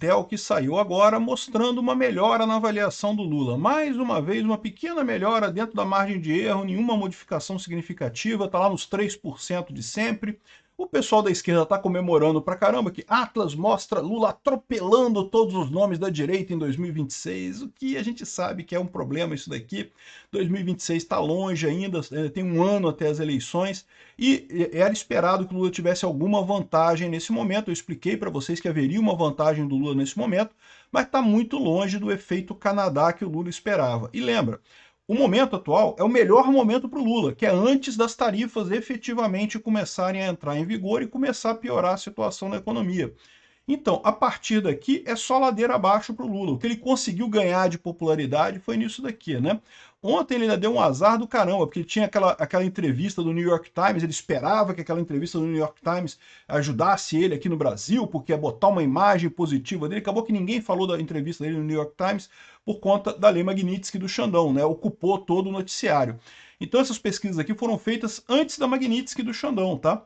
Intel que saiu agora mostrando uma melhora na avaliação do Lula. Mais uma vez, uma pequena melhora dentro da margem de erro, nenhuma modificação significativa, está lá nos 3% de sempre. O pessoal da esquerda está comemorando pra caramba que Atlas mostra Lula atropelando todos os nomes da direita em 2026, o que a gente sabe que é um problema isso daqui. 2026 está longe ainda, tem um ano até as eleições, e era esperado que o Lula tivesse alguma vantagem nesse momento. Eu expliquei para vocês que haveria uma vantagem do Lula nesse momento, mas está muito longe do efeito Canadá que o Lula esperava. E lembra, o momento atual é o melhor momento para o Lula, que é antes das tarifas efetivamente começarem a entrar em vigor e começar a piorar a situação na economia. Então, a partir daqui, é só ladeira abaixo para o Lula. O que ele conseguiu ganhar de popularidade foi nisso daqui, né? Ontem ele ainda deu um azar do caramba, porque ele tinha aquela entrevista do New York Times, ele esperava que aquela entrevista do New York Times ajudasse ele aqui no Brasil, porque ia botar uma imagem positiva dele. Acabou que ninguém falou da entrevista dele no New York Times por conta da Lei Magnitsky do Xandão, né? Ocupou todo o noticiário. Então essas pesquisas aqui foram feitas antes da Magnitsky do Xandão, tá?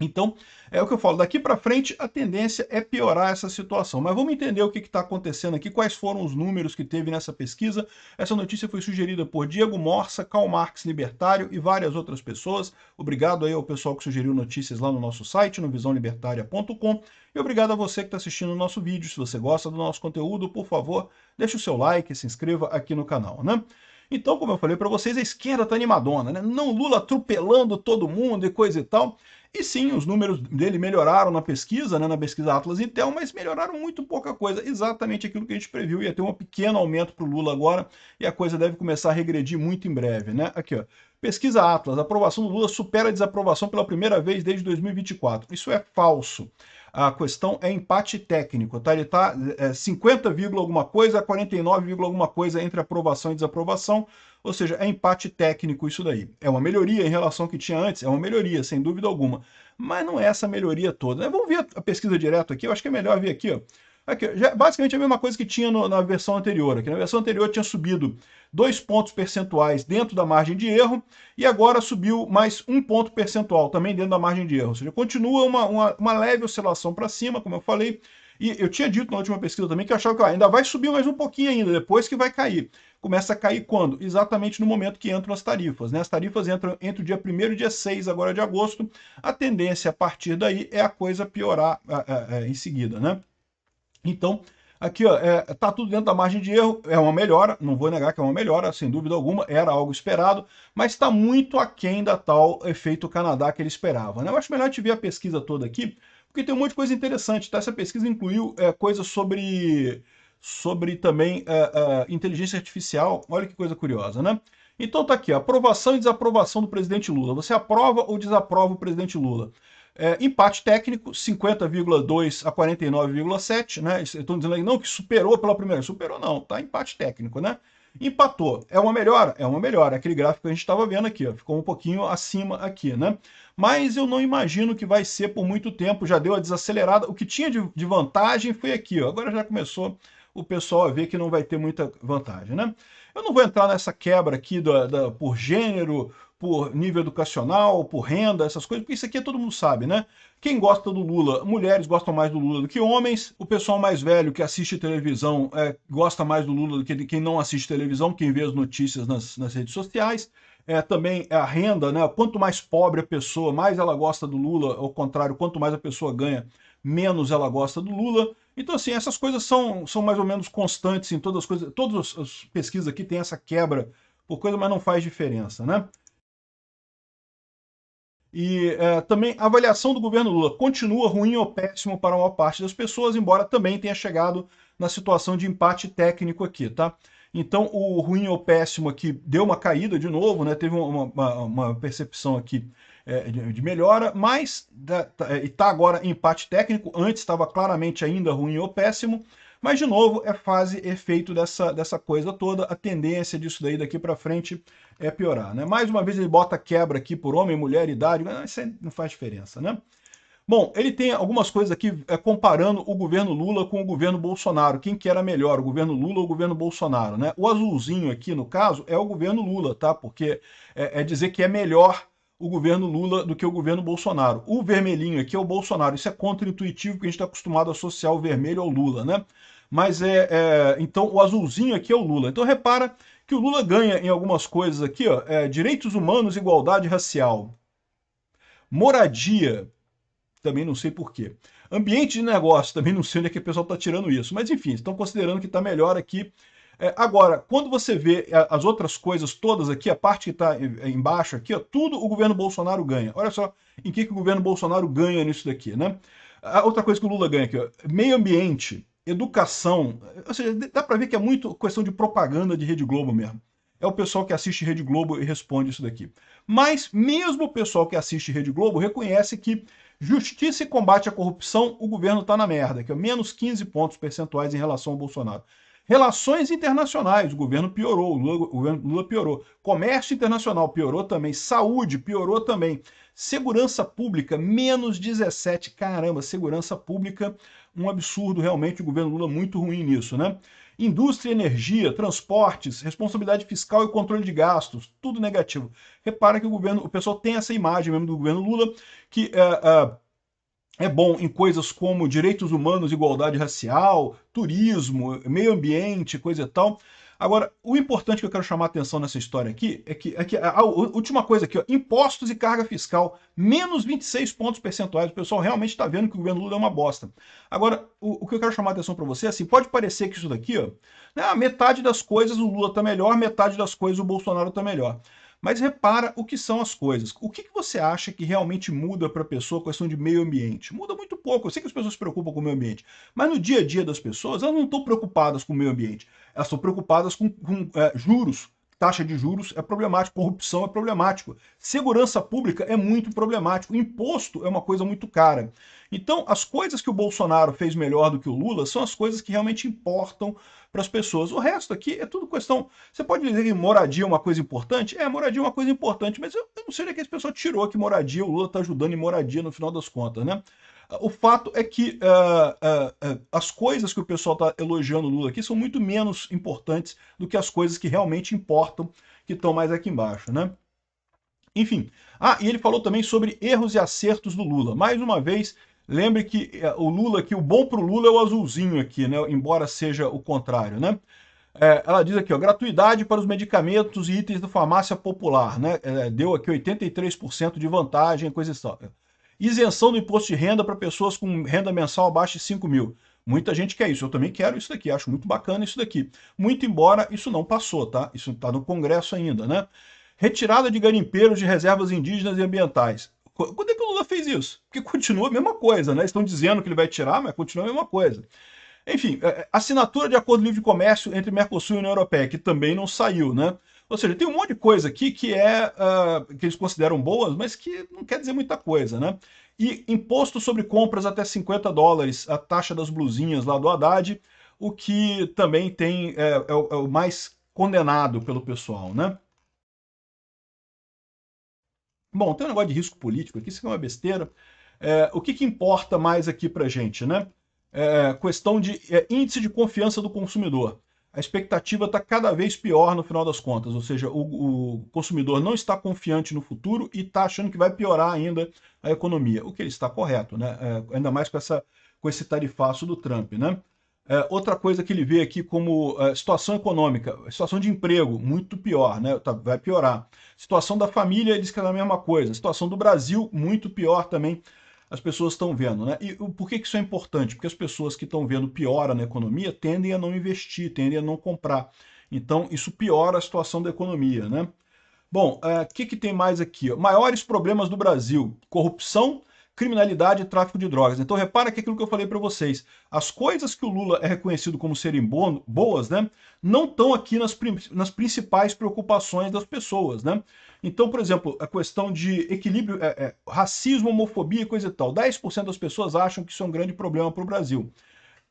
Então, é o que eu falo, daqui para frente a tendência é piorar essa situação. Mas vamos entender o que está acontecendo aqui, quais foram os números que teve nessa pesquisa. Essa notícia foi sugerida por Diego Morsa, Karl Marx Libertário e várias outras pessoas. Obrigado aí ao pessoal que sugeriu notícias lá no nosso site, no visãolibertaria.com. E obrigado a você que está assistindo o nosso vídeo. Se você gosta do nosso conteúdo, por favor, deixe o seu like e se inscreva aqui no canal, né? Então, como eu falei para vocês, a esquerda está animadona, né? Não Lula atropelando todo mundo e coisa e tal. E sim, os números dele melhoraram na pesquisa, né, na pesquisa Atlas Intel, mas melhoraram muito pouca coisa. Exatamente aquilo que a gente previu. Ia ter um pequeno aumento para o Lula agora e a coisa deve começar a regredir muito em breve, né? Aqui, ó. Pesquisa Atlas, a aprovação do Lula supera a desaprovação pela primeira vez desde 2024. Isso é falso. A questão é empate técnico, tá? Ele está 50, alguma coisa a 49, alguma coisa entre aprovação e desaprovação, ou seja, é empate técnico isso daí. É uma melhoria em relação ao que tinha antes? É uma melhoria, sem dúvida alguma. Mas não é essa melhoria toda, né? Vamos ver a pesquisa direto aqui, eu acho que é melhor ver aqui, ó. Aqui, já, basicamente a mesma coisa que tinha na versão anterior. Aqui na versão anterior tinha subido 2 pontos percentuais dentro da margem de erro e agora subiu mais 1 ponto percentual também dentro da margem de erro. Ou seja, continua uma leve oscilação para cima, como eu falei. E eu tinha dito na última pesquisa também que eu achava que ainda vai subir mais um pouquinho ainda, depois que vai cair. Começa a cair quando? Exatamente no momento que entram as tarifas, né? As tarifas entram entre o dia 1º e o dia 6 agora de agosto. A tendência a partir daí é a coisa piorar em seguida, né? Então, aqui ó, tá tudo dentro da margem de erro, é uma melhora, não vou negar que é uma melhora, sem dúvida alguma, era algo esperado, mas está muito aquém da tal efeito Canadá que ele esperava, né? Eu acho melhor a gente ver a pesquisa toda aqui, porque tem um monte de coisa interessante, tá? Essa pesquisa incluiu coisas sobre também inteligência artificial, olha que coisa curiosa, né? Então tá aqui, aprovação e desaprovação do presidente Lula. Você aprova ou desaprova o presidente Lula? Empate técnico, 50,2 a 49,7, né? Estão dizendo aí, não, que superou pela primeira. Superou não, tá empate técnico, né? Empatou. É uma melhora? É uma melhora. Aquele gráfico que a gente estava vendo aqui, ó, ficou um pouquinho acima aqui, né? Mas eu não imagino que vai ser por muito tempo, já deu a desacelerada. O que tinha de vantagem foi aqui, ó. Agora já começou o pessoal a ver que não vai ter muita vantagem, né? Eu não vou entrar nessa quebra aqui por gênero, por nível educacional, por renda, essas coisas, porque isso aqui todo mundo sabe, né? Quem gosta do Lula, mulheres gostam mais do Lula do que homens, o pessoal mais velho que assiste televisão gosta mais do Lula do que quem não assiste televisão, quem vê as notícias nas redes sociais. Também a renda, né? Quanto mais pobre a pessoa, mais ela gosta do Lula, ao contrário, quanto mais a pessoa ganha, menos ela gosta do Lula. Então, assim, essas coisas são mais ou menos constantes em todas as coisas, todas as pesquisas aqui têm essa quebra por coisa, mas não faz diferença, né? E também a avaliação do governo Lula continua ruim ou péssimo para a maior parte das pessoas, embora também tenha chegado na situação de empate técnico aqui, tá? Então o ruim ou péssimo aqui deu uma caída de novo, né? Teve uma percepção aqui de melhora, mas está agora em empate técnico, antes estava claramente ainda ruim ou péssimo, mas de novo é fase, efeito dessa coisa toda, a tendência disso daí daqui para frente é piorar, né? Mais uma vez ele bota quebra aqui por homem, mulher, idade, mas isso aí não faz diferença, né? Bom, ele tem algumas coisas aqui comparando o governo Lula com o governo Bolsonaro. Quem que era melhor, o governo Lula ou o governo Bolsonaro, né? O azulzinho aqui, no caso, é o governo Lula, tá? Porque é dizer que é melhor o governo Lula do que o governo Bolsonaro. O vermelhinho aqui é o Bolsonaro. Isso é contra-intuitivo, porque a gente está acostumado a associar o vermelho ao Lula, né? Mas então o azulzinho aqui é o Lula. Então repara que o Lula ganha em algumas coisas aqui, ó, direitos humanos, igualdade racial, moradia, também não sei por quê. Ambiente de negócio, também não sei onde é que o pessoal está tirando isso. Mas enfim, estão considerando que está melhor aqui. Agora, quando você vê as outras coisas todas aqui, a parte que está embaixo aqui, ó, tudo o governo Bolsonaro ganha. Olha só em que o governo Bolsonaro ganha nisso daqui, né? A outra coisa que o Lula ganha aqui, ó, meio ambiente, educação, ou seja, dá para ver que é muito questão de propaganda de Rede Globo mesmo. É o pessoal que assiste Rede Globo e responde isso daqui. Mas mesmo o pessoal que assiste Rede Globo reconhece que justiça e combate à corrupção, o governo está na merda, que é menos 15 pontos percentuais em relação ao Bolsonaro. Relações internacionais, o governo piorou, o governo Lula piorou. Comércio internacional piorou também. Saúde piorou também. Segurança pública, menos 17. Caramba, segurança pública, um absurdo realmente, o governo Lula muito ruim nisso, né? Indústria, energia, transportes, responsabilidade fiscal e controle de gastos, tudo negativo. Repara que o pessoal tem essa imagem mesmo do governo Lula, que é bom em coisas como direitos humanos, igualdade racial, turismo, meio ambiente, coisa e tal. Agora, o importante que eu quero chamar a atenção nessa história aqui é que a última coisa aqui, ó, impostos e carga fiscal, menos 26 pontos percentuais. O pessoal realmente está vendo que o governo Lula é uma bosta. Agora, o que eu quero chamar a atenção para você é assim, pode parecer que isso daqui, ó, metade das coisas o Lula está melhor, metade das coisas o Bolsonaro está melhor. Mas repara o que são as coisas. O que você acha que realmente muda para a pessoa a questão de meio ambiente? Muda muito pouco. Eu sei que as pessoas se preocupam com o meio ambiente, mas no dia a dia das pessoas, elas não estão preocupadas com o meio ambiente. Elas estão preocupadas com juros. Taxa de juros é problemático, corrupção é problemático, segurança pública é muito problemático, imposto é uma coisa muito cara. Então, as coisas que o Bolsonaro fez melhor do que o Lula são as coisas que realmente importam para as pessoas. O resto aqui é tudo questão. Você pode dizer que moradia é uma coisa importante? Moradia é uma coisa importante, mas eu não sei onde é que esse pessoal tirou que moradia, o Lula está ajudando em moradia no final das contas, né? O fato é que as coisas que o pessoal está elogiando o Lula aqui são muito menos importantes do que as coisas que realmente importam, que estão mais aqui embaixo, né? Enfim. E ele falou também sobre erros e acertos do Lula. Mais uma vez, lembre que o Lula aqui, o bom para o Lula é o azulzinho aqui, né? Embora seja o contrário, né? Ela diz aqui, ó, gratuidade para os medicamentos e itens da farmácia popular, né? Deu aqui 83% de vantagem, coisa e tal. Isenção do imposto de renda para pessoas com renda mensal abaixo de 5 mil. Muita gente quer isso, eu também quero isso daqui, acho muito bacana isso daqui. Muito embora isso não passou, tá? Isso está no Congresso ainda, né? Retirada de garimpeiros de reservas indígenas e ambientais. Quando é que o Lula fez isso? Porque continua a mesma coisa, né? Estão dizendo que ele vai tirar, mas continua a mesma coisa. Enfim, assinatura de acordo livre de comércio entre Mercosul e União Europeia, que também não saiu, né? Ou seja, tem um monte de coisa aqui que que eles consideram boas, mas que não quer dizer muita coisa, né? E imposto sobre compras até 50 dólares, a taxa das blusinhas lá do Haddad, o que também é o mais condenado pelo pessoal, né? Bom, tem um negócio de risco político aqui, isso é uma besteira. O que importa mais aqui pra gente, né? Questão de índice de confiança do consumidor. A expectativa está cada vez pior no final das contas, ou seja, o consumidor não está confiante no futuro e está achando que vai piorar ainda a economia, o que ele está correto, né? Ainda mais com esse tarifaço do Trump, né? Outra coisa que ele vê aqui como situação econômica, situação de emprego, muito pior, né? Vai piorar. Situação da família, ele diz que é a mesma coisa. Situação do Brasil, muito pior também, as pessoas estão vendo, né? E por que isso é importante? Porque as pessoas que estão vendo piora na economia tendem a não investir, tendem a não comprar. Então, isso piora a situação da economia, né? Bom, o que tem mais aqui? Maiores problemas do Brasil: corrupção, criminalidade e tráfico de drogas. Então repara que aquilo que eu falei para vocês, as coisas que o Lula é reconhecido como serem boas, né, não estão aqui nas principais preocupações das pessoas, né? Então, por exemplo, a questão de equilíbrio, racismo, homofobia e coisa e tal, 10% das pessoas acham que isso é um grande problema para o Brasil.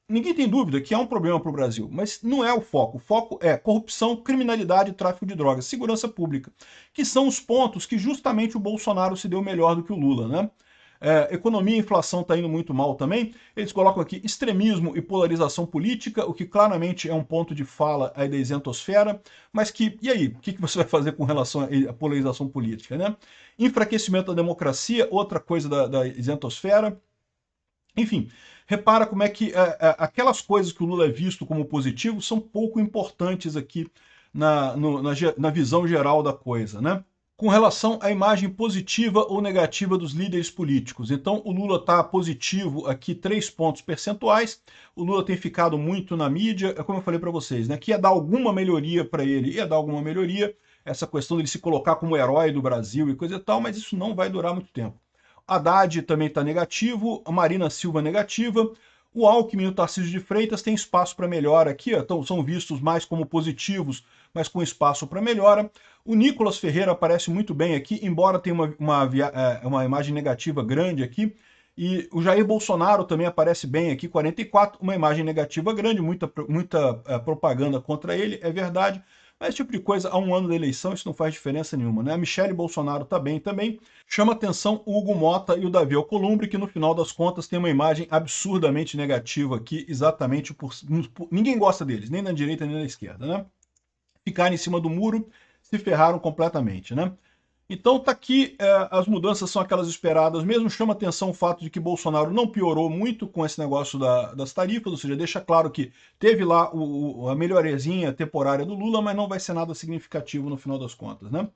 Ninguém tem dúvida que é um problema para o Brasil, mas não é o foco. O foco é corrupção, criminalidade, tráfico de drogas, segurança pública, que são os pontos que justamente o Bolsonaro se deu melhor do que o Lula, né? Economia e inflação está indo muito mal também. Eles colocam aqui extremismo e polarização política, o que claramente é um ponto de fala aí da isentosfera, mas que, e aí, o que você vai fazer com relação à polarização política, né? Enfraquecimento da democracia, outra coisa da isentosfera. Enfim, repara como é que aquelas coisas que o Lula é visto como positivo são pouco importantes aqui na visão geral da coisa, né? Com relação à imagem positiva ou negativa dos líderes políticos. Então, o Lula está positivo aqui 3 pontos percentuais. O Lula tem ficado muito na mídia, como eu falei para vocês, né? Que ia dar alguma melhoria para ele, ia dar alguma melhoria, essa questão dele se colocar como herói do Brasil e coisa e tal, mas isso não vai durar muito tempo. Haddad também está negativo, a Marina Silva negativa, o Alckmin e o Tarcísio de Freitas têm espaço para melhora aqui, então são vistos mais como positivos, mas com espaço para melhora. O Nicolas Ferreira aparece muito bem aqui, embora tenha uma imagem negativa grande aqui. E o Jair Bolsonaro também aparece bem aqui, 44, uma imagem negativa grande, muita propaganda contra ele, é verdade. Mas esse tipo de coisa, há um ano da eleição, isso não faz diferença nenhuma, né? A Michele Bolsonaro está bem também. Chama atenção o Hugo Mota e o Davi Alcolumbre, que no final das contas tem uma imagem absurdamente negativa aqui, exatamente ninguém gosta deles, nem na direita nem na esquerda, né? Ficaram em cima do muro, se ferraram completamente, né? Então tá aqui, as mudanças são aquelas esperadas mesmo, chama atenção o fato de que Bolsonaro não piorou muito com esse negócio das tarifas, ou seja, deixa claro que teve lá a melhoriazinha temporária do Lula, mas não vai ser nada significativo no final das contas, né?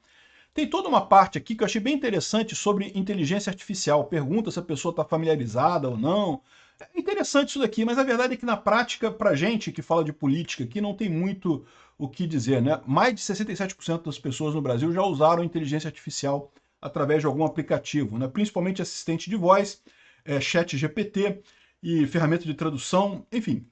Tem toda uma parte aqui que eu achei bem interessante sobre inteligência artificial, pergunta se a pessoa está familiarizada ou não. É interessante isso daqui, mas a verdade é que na prática, pra gente que fala de política aqui, não tem muito o que dizer, né? Mais de 67% das pessoas no Brasil já usaram inteligência artificial através de algum aplicativo, né? Principalmente assistente de voz, chat GPT e ferramenta de tradução, enfim.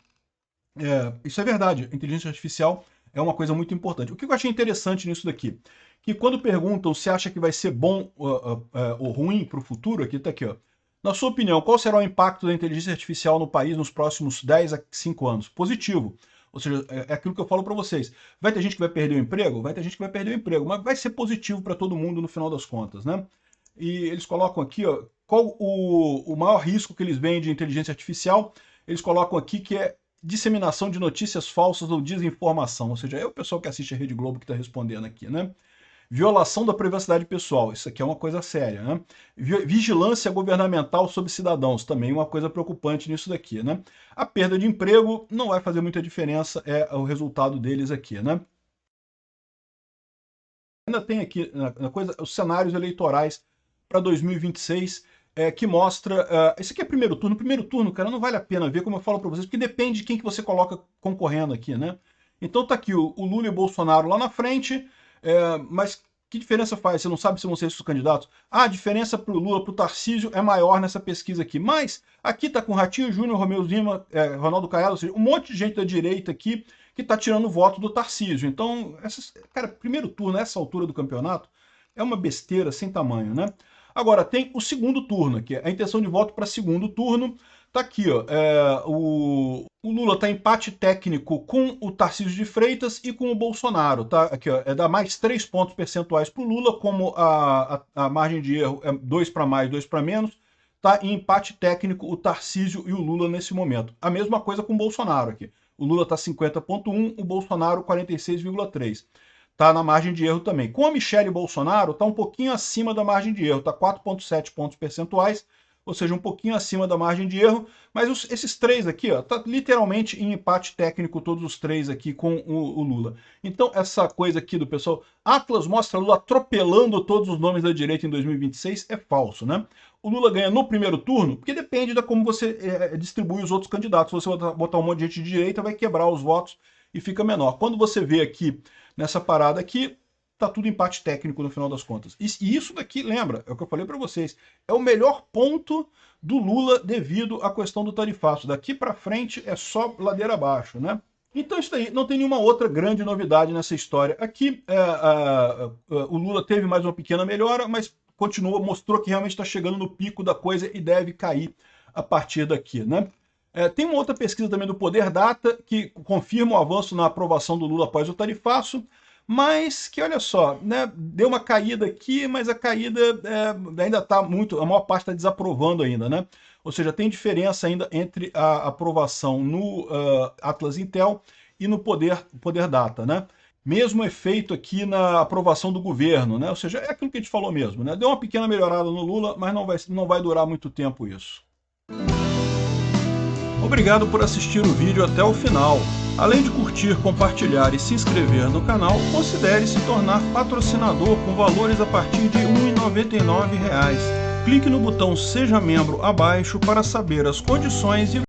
Isso é verdade, a inteligência artificial é uma coisa muito importante. O que eu achei interessante nisso daqui? Que quando perguntam se acha que vai ser bom ou ruim para o futuro, aqui está aqui, ó. Na sua opinião, qual será o impacto da inteligência artificial no país nos próximos 10 a 5 anos? Positivo. Ou seja, é aquilo que eu falo para vocês. Vai ter gente que vai perder o emprego? Vai ter gente que vai perder o emprego, mas vai ser positivo para todo mundo no final das contas, né? E eles colocam aqui, ó, qual o maior risco que eles veem de inteligência artificial. Eles colocam aqui que é disseminação de notícias falsas ou desinformação. Ou seja, é o pessoal que assiste a Rede Globo que está respondendo aqui, né? Violação da privacidade pessoal, isso aqui é uma coisa séria, né? Vigilância governamental sobre cidadãos, também uma coisa preocupante nisso daqui, né? A perda de emprego não vai fazer muita diferença, é o resultado deles aqui, né? Ainda tem aqui na coisa os cenários eleitorais para 2026, que mostra... esse aqui é primeiro turno. Primeiro turno, cara, não vale a pena ver, como eu falo para vocês, porque depende de quem que você coloca concorrendo aqui, né? Então tá aqui o Lula e o Bolsonaro lá na frente, mas que diferença faz? Você não sabe se vão ser esses candidatos? Ah, a diferença para o Lula, para o Tarcísio é maior nessa pesquisa aqui. Mas aqui tá com Ratinho Júnior, Romeu Zema, Ronaldo Caiado, ou seja, um monte de gente da direita aqui que tá tirando o voto do Tarcísio. Então, cara, primeiro turno, essa altura do campeonato, é uma besteira sem tamanho, né? Agora, tem o segundo turno, que é a intenção de voto para segundo turno. Tá aqui, ó, o Lula tá em empate técnico com o Tarcísio de Freitas e com o Bolsonaro, tá? Aqui, ó, dá mais 3 pontos percentuais para o Lula, como a margem de erro é 2 para mais, 2 para menos, tá em empate técnico o Tarcísio e o Lula nesse momento. A mesma coisa com o Bolsonaro aqui. O Lula tá 50,1, o Bolsonaro 46,3. Tá na margem de erro também. Com a Michele Bolsonaro, tá um pouquinho acima da margem de erro, tá 4,7 pontos percentuais, ou seja, um pouquinho acima da margem de erro, mas esses três aqui, ó, tá literalmente em empate técnico, todos os três aqui com o Lula. Então, essa coisa aqui do pessoal, Atlas mostra Lula atropelando todos os nomes da direita em 2026, é falso, né? O Lula ganha no primeiro turno, porque depende de como você distribui os outros candidatos. Se você botar um monte de gente de direita, vai quebrar os votos e fica menor. Quando você vê aqui, nessa parada aqui, tá tudo empate técnico no final das contas. E isso daqui, lembra, é o que eu falei para vocês, é o melhor ponto do Lula devido à questão do tarifaço. Daqui para frente é só ladeira abaixo, né? Então isso daí, não tem nenhuma outra grande novidade nessa história. Aqui o Lula teve mais uma pequena melhora, mas continua, mostrou que realmente está chegando no pico da coisa e deve cair a partir daqui, né? Tem uma outra pesquisa também do Poder Data que confirma o avanço na aprovação do Lula após o tarifaço. mas que, olha só, né, deu uma caída aqui, mas a caída ainda está muito, a maior parte está desaprovando ainda, né? Ou seja, tem diferença ainda entre a aprovação no Atlas Intel e no Poder Data, né? Mesmo efeito aqui na aprovação do governo, né? Ou seja, é aquilo que a gente falou mesmo, né? Deu uma pequena melhorada no Lula, mas não vai durar muito tempo isso. Obrigado por assistir o vídeo até o final. Além de curtir, compartilhar e se inscrever no canal, considere se tornar patrocinador com valores a partir de R$ 1,99. Clique no botão Seja Membro abaixo para saber as condições e